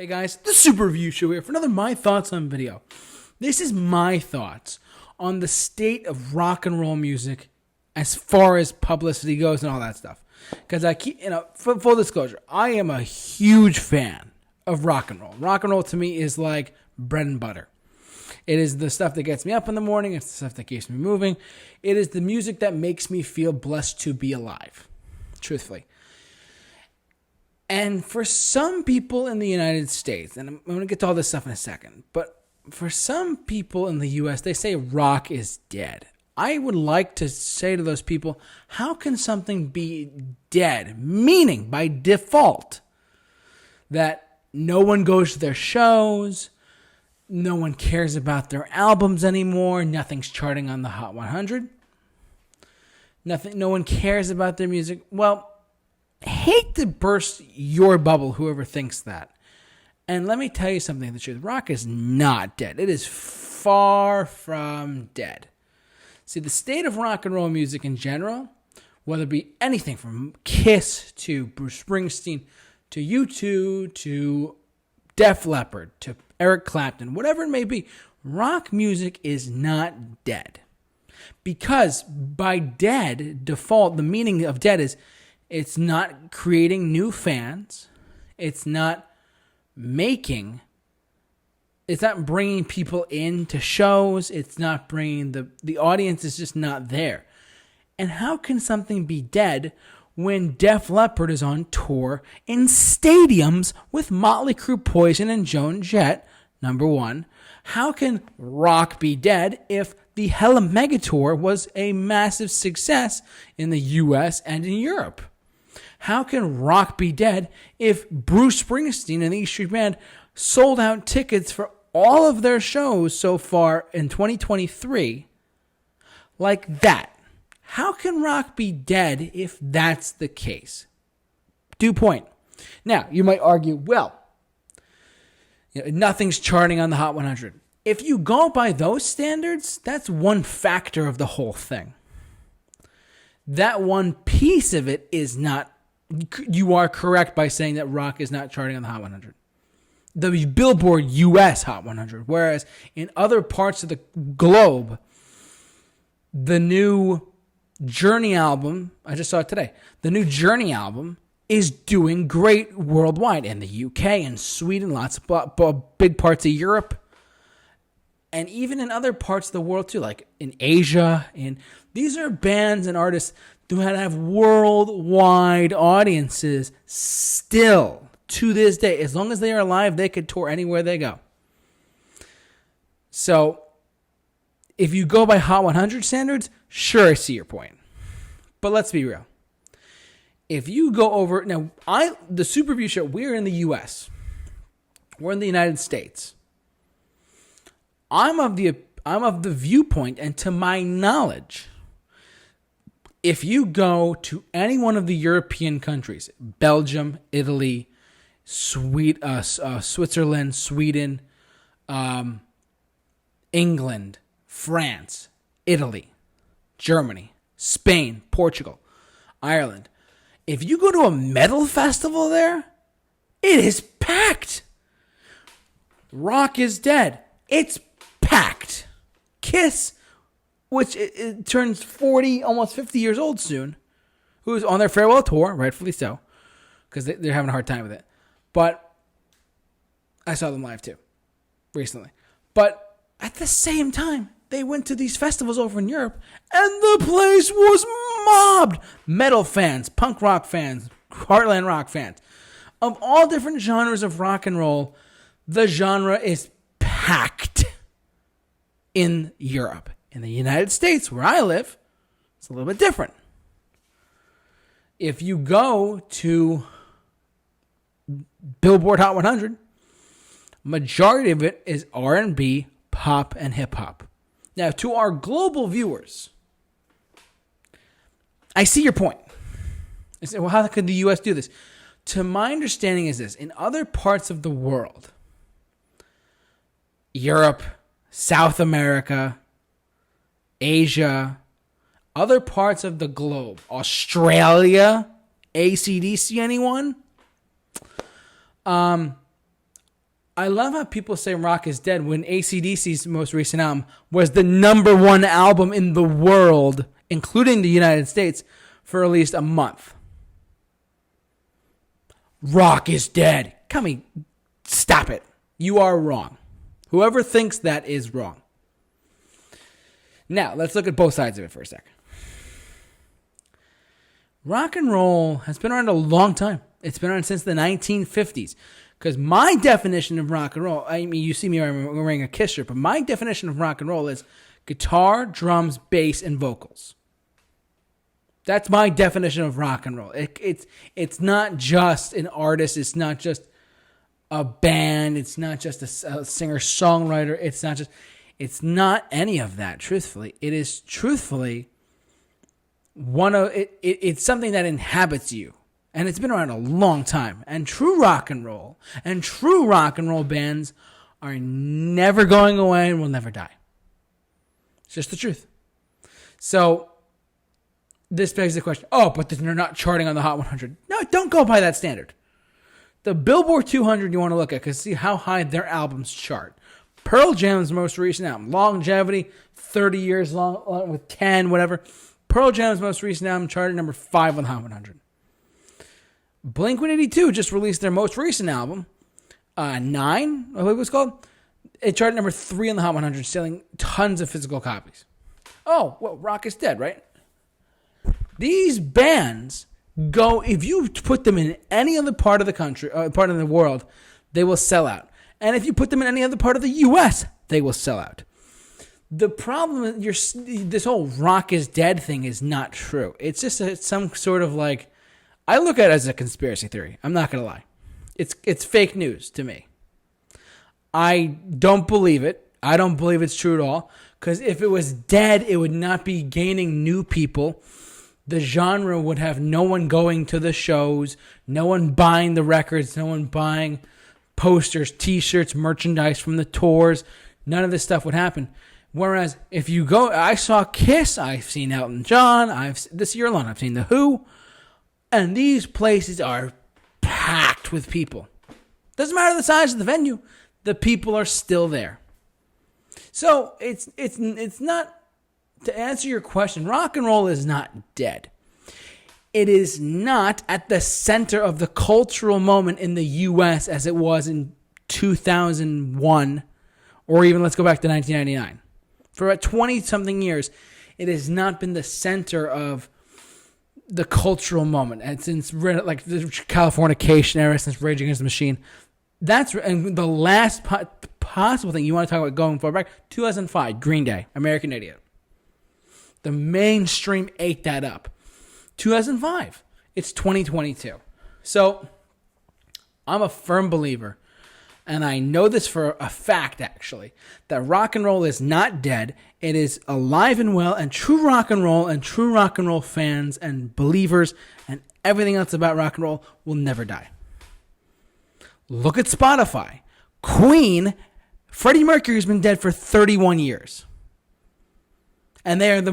Hey guys, the Super Review Show here for another My Thoughts on video. This is my thoughts on the state of rock and roll music as far as publicity goes and all that stuff. Because I keep, for full disclosure, I am a huge fan of rock and roll. Rock and roll to me is like bread and butter. It is the stuff that gets me up in the morning. It's the stuff that keeps me moving. It is the music that makes me feel blessed to be alive, truthfully. And for some people in the United States, and I'm going to get to all this stuff in a second, but for some people in the U.S., they say rock is dead. I would like to say to those people, how can something be dead? Meaning, by default, that no one goes to their shows, no one cares about their albums anymore, nothing's charting on the Hot 100, no one cares about their music. Well, hate to burst your bubble, whoever thinks that. And let me tell you something, the truth. Rock is not dead. It is far from dead. See, the state of rock and roll music in general, whether it be anything from Kiss to Bruce Springsteen to U2 to Def Leppard to Eric Clapton, whatever it may be, rock music is not dead. Because by dead, default, the meaning of dead is it's not creating new fans. It's not bringing people into shows. It's not bringing the audience is just not there. And how can something be dead when Def Leppard is on tour in stadiums with Motley Crue, Poison, and Joan Jett, number one? How can rock be dead if the Hella Mega Tour was a massive success in the U.S. and in Europe? How can rock be dead if Bruce Springsteen and the E Street Band sold out tickets for all of their shows so far in 2023 like that? How can rock be dead if that's the case? Due point. Now, you might argue, well, nothing's charting on the Hot 100. If you go by those standards, that's one factor of the whole thing. That one piece of it is not. You are correct by saying that rock is not charting on the Hot 100. The Billboard US Hot 100. Whereas in other parts of the globe, the new Journey album, I just saw it today, the new Journey album is doing great worldwide. In the UK and Sweden, lots of big parts of Europe. And even in other parts of the world too, like in Asia. These are bands and artists who have worldwide audiences still to this day. As long as they are alive, they could tour anywhere they go. So if you go by Hot 100 standards, sure, I see your point. But let's be real. If you go over... Now, the Super Review Show, we're in the U.S. We're in the United States. I'm of the viewpoint, and to my knowledge, if you go to any one of the European countries, Belgium, Italy, Switzerland, Sweden, England, France, Italy, Germany, Spain, Portugal, Ireland, if you go to a metal festival there, it is packed. Rock is dead. It's packed. Kiss, which it turns 40, almost 50 years old soon, who's on their farewell tour, rightfully so, because they're having a hard time with it. But I saw them live too, recently. But at the same time, they went to these festivals over in Europe, and the place was mobbed. Metal fans, punk rock fans, heartland rock fans, of all different genres of rock and roll, the genre is packed in Europe. In the United States, where I live, it's a little bit different. If you go to Billboard Hot 100, majority of it is R&B, pop, and hip-hop. Now, to our global viewers, I see your point. I say, well, how could the U.S. do this? To my understanding is this. In other parts of the world, Europe, South America, Asia, other parts of the globe, Australia, AC/DC, anyone? I love how people say rock is dead when AC/DC's most recent album was the number one album in the world, including the United States, for at least a month. Rock is dead. Stop it. You are wrong. Whoever thinks that is wrong. Now, let's look at both sides of it for a second. Rock and roll has been around a long time. It's been around since the 1950s. Because my definition of rock and roll, I mean, you see me wearing a Kiss shirt, but my definition of rock and roll is guitar, drums, bass, and vocals. That's my definition of rock and roll. It's not just an artist. It's not just a band. It's not just a singer-songwriter. It's not any of that, truthfully. It is truthfully it's something that inhabits you. And it's been around a long time. And true rock and roll bands are never going away and will never die. It's just the truth. So, this begs the question, but they're not charting on the Hot 100. No, don't go by that standard. The Billboard 200 you want to look at, because see how high their albums chart. Pearl Jam's most recent album, Longevity, 30 years long, with 10, whatever. Pearl Jam's most recent album charted number 5 on the Hot 100. Blink-182 just released their most recent album, 9, I believe it was called. It charted number 3 on the Hot 100, selling tons of physical copies. Oh, well, rock is dead, right? These bands go, if you put them in any other part of the country, part of the world, they will sell out. And if you put them in any other part of the U.S., they will sell out. The problem is this whole rock is dead thing is not true. It's just some sort of like, I look at it as a conspiracy theory. I'm not going to lie. It's fake news to me. I don't believe it. I don't believe it's true at all. Because if it was dead, it would not be gaining new people. The genre would have no one going to the shows, no one buying the records, no one buying posters, t-shirts, merchandise from the tours. None of this stuff would happen. Whereas if you go, I saw Kiss, I've seen Elton John, this year alone, I've seen The Who. And these places are packed with people. Doesn't matter the size of the venue. The people are still there. So it's not, to answer your question, rock and roll is not dead. It is not at the center of the cultural moment in the U.S. as it was in 2001, or even let's go back to 1999. For about 20-something years, it has not been the center of the cultural moment, and since like the Californication era, since Rage Against the Machine, and the last possible thing you want to talk about going forward back, 2005, Green Day, American Idiot. The mainstream ate that up. 2005, it's 2022. So I'm a firm believer, and I know this for a fact actually, that rock and roll is not dead. It is alive and well, and true rock and roll fans and believers and everything else about rock and roll will never die. Look at Spotify. Queen, Freddie Mercury has been dead for 31 years. And they are the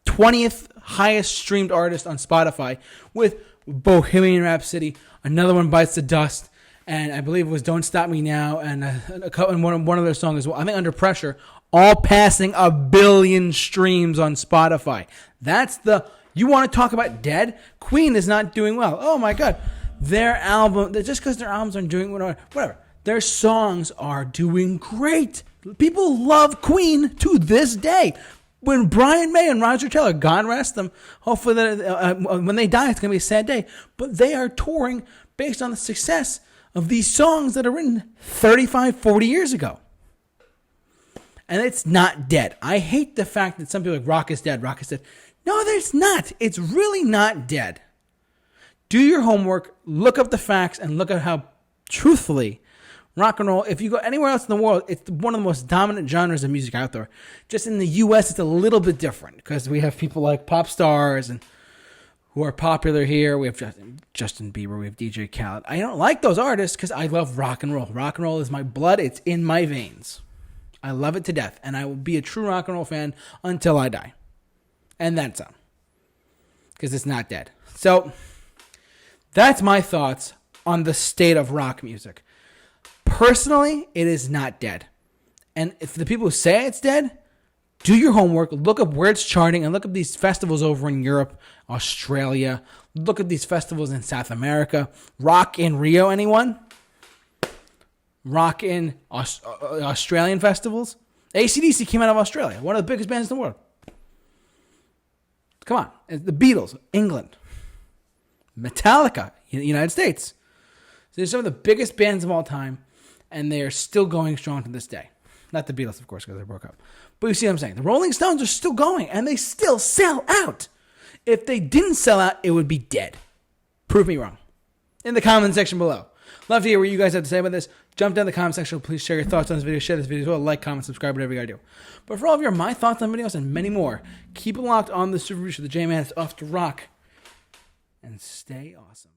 20th highest streamed artist on Spotify, with Bohemian Rhapsody, Another One Bites the Dust, and I believe it was Don't Stop Me Now, and one of their songs as well. I think Under Pressure, all passing 1 billion streams on Spotify. You want to talk about dead? Queen is not doing well. Oh my God. Their album, just because their albums aren't doing whatever, their songs are doing great. People love Queen to this day. When Brian May and Roger Taylor, God rest them, hopefully when they die, it's going to be a sad day, but they are touring based on the success of these songs that are written 35, 40 years ago. And it's not dead. I hate the fact that some people are like, rock is dead. No, there's not. It's really not dead. Do your homework, look up the facts, and look at how truthfully rock and roll, if you go anywhere else in the world, it's one of the most dominant genres of music out there. Just in the U.S., it's a little bit different because we have people like pop stars and who are popular here. We have Justin Bieber, we have DJ Khaled. I don't like those artists because I love rock and roll. Rock and roll is my blood. It's in my veins. I love it to death, and I will be a true rock and roll fan until I die. And that's all. Because it's not dead. So that's my thoughts on the state of rock music. Personally, it is not dead. And if the people who say it's dead, do your homework, look up where it's charting, and look up these festivals over in Europe, Australia. Look at these festivals in South America. Rock in Rio, anyone? Rock in Australian festivals? AC/DC came out of Australia, one of the biggest bands in the world. Come on. The Beatles, England. Metallica, United States. So they're some of the biggest bands of all time, and they are still going strong to this day. Not the Beatles, of course, because they broke up. But you see what I'm saying? The Rolling Stones are still going, and they still sell out. If they didn't sell out, it would be dead. Prove me wrong. In the comment section below. Love to hear what you guys have to say about this. Jump down in the comment section. Please share your thoughts on this video. Share this video as well. Like, comment, subscribe, whatever you gotta do. But for all of my thoughts on videos and many more, keep it locked on the Super Review Show. The J-Man is off to rock. And stay awesome.